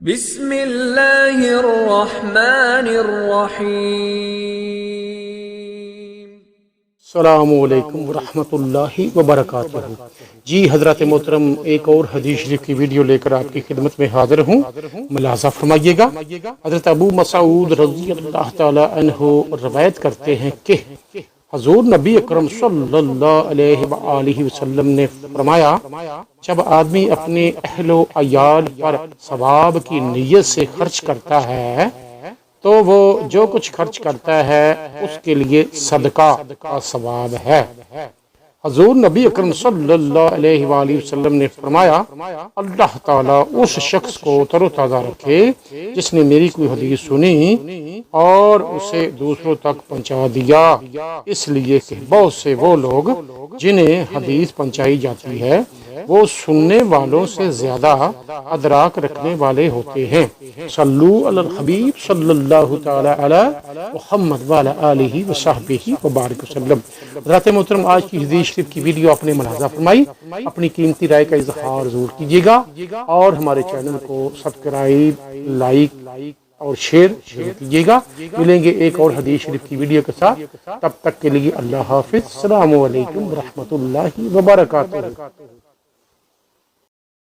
بسم اللہ الرحمن الرحیم۔ السلام علیکم ورحمۃ اللہ وبرکاتہ۔ جی حضرات محترم، ایک اور حدیث شریف کی ویڈیو لے کر آپ کی خدمت میں حاضر ہوں، ملاحظہ فرمائیے گا۔ حضرت ابو مسعود رضی اللہ تعالی عنہ روایت کرتے ہیں کہ حضور نبی اکرم صلی اللہ علیہ وآلہ وسلم نے فرمایا، جب آدمی اپنے اہل و عیال پر ثواب کی نیت سے خرچ کرتا ہے تو وہ جو کچھ خرچ کرتا ہے اس کے لیے صدقہ کا ثواب ہے۔ حضور نبی اکرم صلی اللہ علیہ وآلہ وسلم نے فرمایا، اللہ تعالیٰ اس شخص کو تر و تازہ رکھے جس نے میری کوئی حدیث سنی اور اسے دوسروں تک پہنچا دیا، اس لیے کہ بہت سے وہ لوگ جنہیں حدیث پہنچائی جاتی ہے وہ سننے والوں سے زیادہ ادراک رکھنے والے ہوتے ہیں۔ صلو علی الحبیب صلی اللہ تعالی علی محمد وعلی آلہ وصحبہ وبارک وسلم۔ حضرات محترم، آج کی حدیث شریف کی ویڈیو آپ نے ملاحظہ فرمائی، اپنی قیمتی رائے کا اظہار ضرور کیجیے گا اور ہمارے چینل کو سبسکرائب، لائک اور شیئر کیجیے گا۔ ملیں گے ایک اور حدیث شریف کی ویڈیو کے ساتھ، تب تک کے لیے اللہ حافظ۔ السلام علیکم ورحمۃ اللہ وبرکاتہ۔